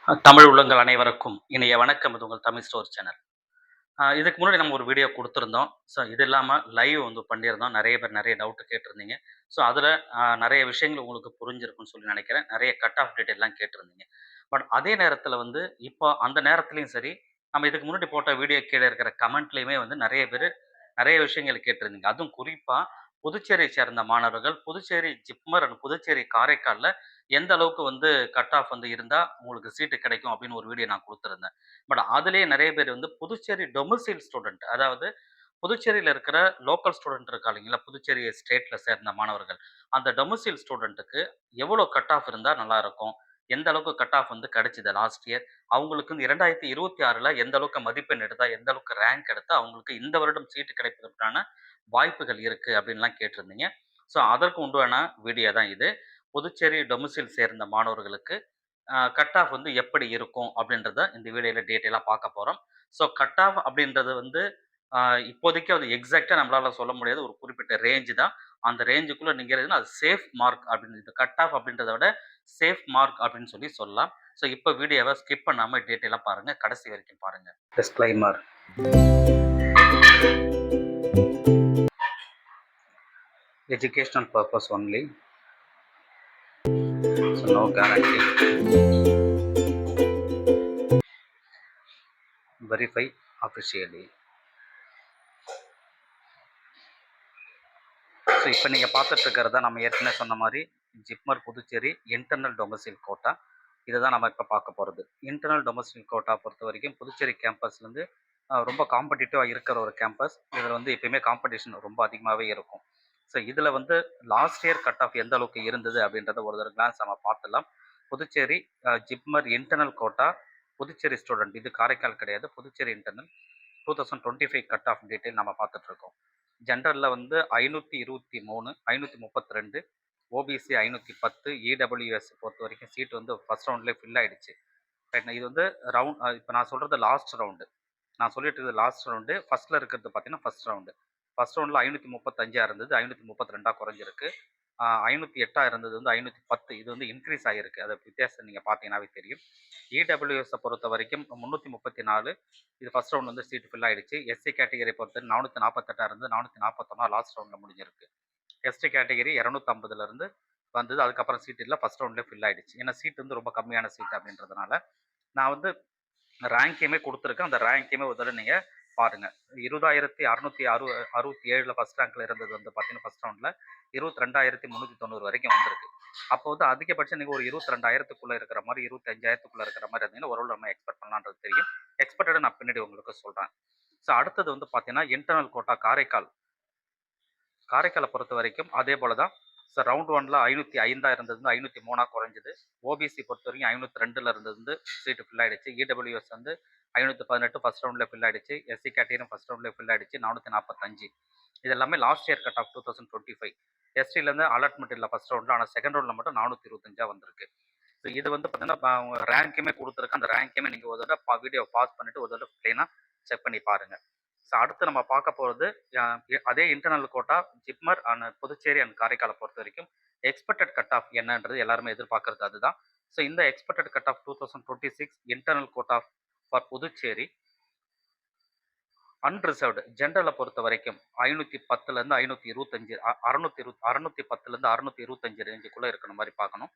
தமிழ் உள்ளங்கள் அனைவருக்கும் இனிய வணக்கம். இது உங்கள் தமிழ் ஸ்டோர் சேனல். இதுக்கு முன்னாடி நம்ம ஒரு வீடியோ குடுத்துருந்தோம். ஸோ இது இல்லாம லைவ் வந்து பண்ணியிருந்தோம். நெறைய பேர் நெறைய டவுட் கேட்டிருந்தீங்க. ஸோ அதில நெறைய விஷயங்கள் உங்களுக்கு புரிஞ்சிருக்கும்னு சொல்லி நெனைக்கிறேன். நெறைய கட் ஆஃப் டீட்டெயில்லாம் கேட்டிருந்தீங்க. பட் அதே நேரத்தில வந்து இப்போ அந்த நேரத்திலயும் சரி, நம்ம இதுக்கு முன்னாடி போட்ட வீடியோ கீழ இருக்கிற கமெண்ட்லயுமே வந்து நெறைய பேரு நெறைய விஷயங்கள் கேட்டிருந்தீங்க. அதுவும் குறிப்பா புதுச்சேரியை சேர்ந்த மாணவர்கள் புதுச்சேரி ஜிப்மர் அண்ட் புதுச்சேரி காரைக்கால்ல எந்த அளவுக்கு வந்து கட் ஆஃப் வந்து இருந்தா உங்களுக்கு சீட்டு கிடைக்கும் அப்படின்னு ஒரு வீடியோ நான் குடுத்திருந்தேன். பட் அதிலேயே நெறைய பேர் வந்து புதுச்சேரி டொமிசைல் ஸ்டூடண்ட், அதாவது புதுச்சேரியில இருக்கிற லோக்கல் ஸ்டூடண்ட் இருக்கா இல்லைங்களா? புதுச்சேரி ஸ்டேட்ல சேர்ந்த மாணவர்கள். அந்த டொமிசைல் ஸ்டூடண்ட்டுக்கு எவ்வளோ கட் ஆஃப் இருந்தா நல்லாருக்கும்? எந்த அளவுக்கு கட் ஆஃப் வந்து கிடைச்சது லாஸ்ட் இயர்? அவங்களுக்கு வந்து 2026ல எந்த அளவுக்கு மதிப்பெண் எடுத்தா, எந்த அளவுக்கு ரேங்க் எடுத்தா அவங்களுக்கு இந்த வருடம் சீட்டு கிடைப்பதற்கான வாய்ப்புகள் இருக்கு அப்படின்லாம் கேட்டிருந்தீங்க. ஸோ அதற்கு உண்டான வீடியோ தான் இது. புதுச்சேரி டொமிசைல் சேர்ந்த மாணவர்களுக்கு கட் ஆஃப் வந்து எப்படி இருக்கும் அப்படின்றத இந்த வீடியோல டீட்டெயிலா பார்க்க போறோம். ஸோ கட் ஆஃப் அப்படின்றது வந்து அ இப்போதைக்கு அது எக்ஸாக்ட்டா நம்மளால சொல்ல முடியாது. ஒரு குறிப்பிட்ட ரேஞ்ச் தான். அந்த ரேஞ்சுக்குள்ள நீங்க இருந்தீங்கன்னா அது சேஃப் மார்க் அப்படின்னு கட் ஆஃப் அப்படின்றத விட சேஃப் மார்க் அப்படின்னு சொல்லி சொல்லலாம். ஸோ இப்போ வீடியோவ ஸ்கிப் பண்ணாம டீட்டெயிலா பாருங்க. கடைசி வரைக்கும் பாருங்க. Disclaimer. Educational purpose only. So no guarantee. Verify officially. So இப்போ நீங்கள் பார்த்துட்டு இருக்கிறதா நம்ம ஏற்கனவே சொன்ன மாதிரி ஜிப்மர் புதுச்சேரி இன்டர்னல் டொமசைல் கோட்டா. இதை தான் நம்ம இப்போ பார்க்க போகிறது. இன்டர்னல் டொமசைல் கோட்டா பொறுத்த வரைக்கும் புதுச்சேரி கேம்பஸ்லேருந்து ரொம்ப காம்படிட்டிவாக இருக்கிற ஒரு கேம்பஸ். இதில் வந்து எப்பயுமே காம்படிஷன் ரொம்ப அதிகமாகவே இருக்கும். ஸோ இதில் வந்து லாஸ்ட் இயர் கட் ஆஃப் எந்த அளவுக்கு இருந்தது அப்படின்றத ஒரு தடவை கிளான்ஸ் நம்ம பார்த்துடலாம். Puducherry JIPMER internal quota Puducherry student, இது காரைக்கால் கிடையாது, Puducherry internal 2025 cut off detail நம்ம பார்த்துட்டு இருக்கோம். ஜென்ரலில் வந்து 523, 532, ஓபிசி 510, இடபிள்யூஎஸ் பொறுத்த வரைக்கும் சீட் வந்து ஃபர்ஸ்ட் ரவுண்ட்லேயே ஃபில் ஆயிடுச்சு. ரைட், இது வந்து ரவுண்ட் இப்போ நான் சொல்கிறது லாஸ்ட் ரவுண்டு. நான் சொல்லிட்டு இருக்கிறது லாஸ்ட் ரவுண்டு. ஃபர்ஸ்ட்டில் இருக்கிறது பார்த்தீங்கன்னா ஃபர்ஸ்ட் ரவுண்டு. ஃபர்ஸ்ட் ரவுண்டில் 535 இருந்தது, 532 குறைஞ்சிருக்கு. 508 இருந்தது வந்து 510, இது வந்து இன்க்ரீஸ் ஆகிருக்கு. அது வித்தியாசம் நீங்கள் பார்த்தீங்கன்னாவே தெரியும். இடபிள்யூஎஸை பொறுத்த வரைக்கும் 334, இது ஃபர்ஸ்ட் ரவுண்ட் வந்து சீட் ஃபில் ஆயிடுச்சு. எஸ்சி கேட்டகரி பொறுத்த 448 இருந்து 441 லாஸ்ட் ரவுண்டில் முடிஞ்சிருக்கு. எஸ்டி கேட்டகரி 250 இருந்து வந்தது, அதுக்கப்புறம் சீட் இல்லை, ஃபர்ஸ்ட் ரவுண்ட்லேயே ஃபில் ஆயிடுச்சு. ஏன்னா சீட் வந்து ரொம்ப கம்மியான சீட் அப்படின்றதுனால நான் வந்து ரேங்கையுமே கொடுத்துருக்கேன். அந்த ரேங்கையுமே ஒரு தடவை நீங்கள் பாருங்கள். 20,667 ஃபர்ஸ்ட் ரேங்க்ல இருந்தது வந்து பார்த்தீங்கன்னா ஃபர்ஸ்ட் ரவுண்டில் 22,390 வரைக்கும் வந்திருக்கு. அப்போ வந்து அதிகபட்சம் நீங்கள் ஒரு 22,000க்குள்ளே இருக்கிற மாதிரி, 25,000க்குள்ளே இருக்கிற மாதிரி இருந்தீங்கன்னா ஓரளவு நம்ம எக்ஸ்பெக்ட் பண்ணலான்றது தெரியும். எக்ஸ்பெக்டட் நான் பின்னாடி உங்களுக்கு சொல்கிறேன். ஸோ அடுத்தது வந்து பார்த்தீங்கன்னா இன்டர்னல் கோட்டா காரைக்கால். காரைக்காலை பொறுத்த வரைக்கும் அதே போல தான். ஸோ ரவுண்ட் 1ல 505 இருந்தது, 503 குறைஞ்சது. ஓபிசி பொறுத்த வரைக்கும் 502 இருந்தது, சீட்டு ஃபில் ஆயிடுச்சு. இடபிள்யூஎஸ் வந்து 518 ஃபர்ஸ்ட் ரவுண்டில் ஃபில் ஆயிடுச்சு. எஸ்சி கேட்டகரியும் ஃபர்ஸ்ட் ரவுண்டில் ஃபில் ஆயிடுச்சு, 445. இது எல்லாமே லாஸ்ட் இயர் கட் ஆஃப் 2025. எஸ்டிலேருந்து அலாட்மெண்ட் இல்லை ஃபர்ஸ்ட் ரவுண்டில், ஆனால் செகண்ட் ரவுண்டில் மட்டும் 425 வந்திருக்கு. ஸோ இது வந்து பார்த்தீங்கன்னா ரேங்க்குமே கொடுத்துருக்கு. அந்த ரேங்க்குமே நீங்கள் ஒரு தடவை வீடியோ பாஸ் பண்ணிட்டு ஒரு தடவை ப்ளைனாக செக் பண்ணி பாருங்கள். ஸோ அடுத்து நம்ம பார்க்க போகிறது அதே internal quota JIPMER and Puducherry and காரைக்காலை பொறுத்த வரைக்கும் எக்ஸ்பெக்டட் கட் ஆஃப் என்னன்றது எல்லாருமே எதிர்பார்க்கறது அதுதான். ஸோ இந்த expected cut off 2026 internal quota for Puducherry unreserved ஜென்ரலை பொறுத்த வரைக்கும் 510லேருந்து 525, 610லேருந்து 625 ரேஞ்சுக்குள்ளே இருக்கிற மாதிரி பார்க்கணும்.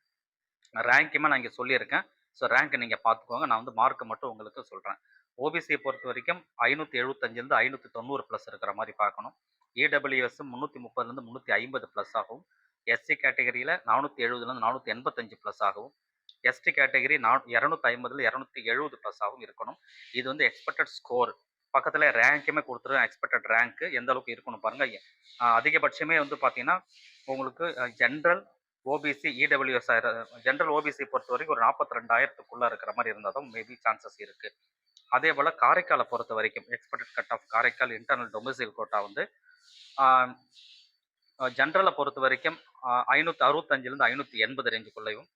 ரேங்க்குமே நான் இங்கே சொல்லியிருக்கேன். ஸோ ரேங்க் நீங்கள் பார்த்துக்கோங்க. நான் வந்து மார்க் மட்டும் உங்களுக்கு சொல்கிறேன். ஓபிசியை பொறுத்த வரைக்கும் 575லேருந்து 590 ப்ளஸ் இருக்கிற மாதிரி பார்க்கணும். இடபிள்யூஎஸ் 330லேருந்து 350 ப்ளஸ் ஆகும். எஸ்சி கேட்டகரியில் 470லேருந்து 485 ப்ளஸ் ஆகும். எஸ்டி கேட்டகரி 250ல 270 ப்ளஸ் ஆகும் இருக்கணும். இது வந்து எக்ஸ்பெக்டட் ஸ்கோர். பக்கத்தில் ரேங்க்குமே கொடுத்துருவேன். எக்ஸ்பெக்டட் ரேங்க்கு எந்த அளவுக்கு இருக்கணும் பாருங்கள். அதிகபட்சமே வந்து பார்த்தீங்கன்னா உங்களுக்கு general OBC EWS general OBC பொறுத்த வரைக்கும் ஒரு 42,000க்குள்ளே இருக்கிற மாதிரி இருந்தால் தான் மேபி சான்சஸ் இருக்குது. அதே போல் காரைக்காலை பொறுத்த வரைக்கும் expected cut off Karaikal internal domicile quota வந்து ஜென்ரலை பொறுத்த வரைக்கும் 565லேருந்து 580 ரேஞ்சுக்குள்ளேயும்,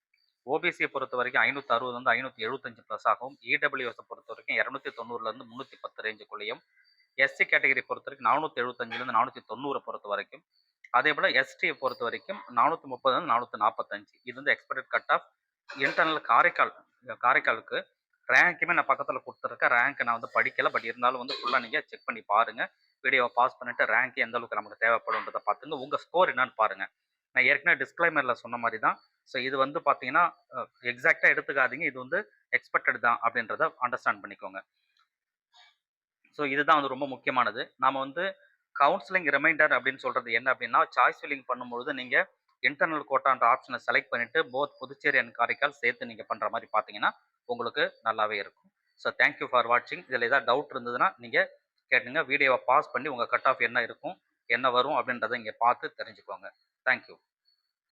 ஓபிசியை பொறுத்த வரைக்கும் 560லேருந்து 575 ப்ளஸ் ஆகும். இடபிள்யூஎஸை பொறுத்த வரைக்கும் 290லேருந்து 310 ரேஞ்சுக்குள்ளேயும், எஸ்சி கேட்டகரி பொறுத்த வரைக்கும் 475லேருந்து 490 பொறுத்த வரைக்கும், அதே போல் எஸ்டியை பொறுத்த வரைக்கும் 430லேருந்து 445. இது வந்து expected cut off internal Karaikal காரைக்காலுக்கு ரேங்க்குமே நான் பக்கத்தில் கொடுத்துருக்கேன். ரேங்க் நான் வந்து படிக்கல. பட் இருந்தாலும் வந்து ஃபுல்லாக நீங்கள் செக் பண்ணி பாருங்க. வீடியோவை பாஸ் பண்ணிட்டு ரேங்க் எந்த அளவுக்கு நமக்கு தேவைப்படும்ன்றத பார்த்துங்க. உங்கள் ஸ்கோர் என்னன்னு பாருங்க. நான் ஏற்கனவே டிஸ்க்ளைமரில் சொன்ன மாதிரி தான். ஸோ இது வந்து பார்த்தீங்கன்னா எக்ஸாக்டாக எடுத்துக்காதீங்க. இது வந்து எக்ஸ்பெக்டட் தான் அப்படின்றத அண்டர்ஸ்டாண்ட் பண்ணிக்கோங்க. ஸோ இதுதான் வந்து ரொம்ப முக்கியமானது. நாம வந்து கவுன்சிலிங் ரிமைண்டர் அப்படின்னு சொல்றது என்ன அப்படின்னா, சாய்ஸ் ஃபில்லிங் பண்ணும்பொழுது நீங்க இன்டர்னல் கோட்டான்ற ஆப்ஷனை செலக்ட் பண்ணிட்டு போத் புதுச்சேரி அண்ட் காரைக்கால் சேர்த்து நீங்க பண்ற மாதிரி பார்த்தீங்கன்னா, உங்களுக்கு நல்லாவே இருக்கும். ஸோ தேங்க் யூ ஃபார் வாட்சிங். இதில் ஏதாவது டவுட் இருந்ததுன்னா நீங்க கேட்டுங்க. வீடியோவை பாஸ் பண்ணி உங்க கட் ஆஃப் என்ன இருக்கும், என்ன வரும் அப்படின்றத இங்க பார்த்து தெரிஞ்சுக்கோங்க. Thank you.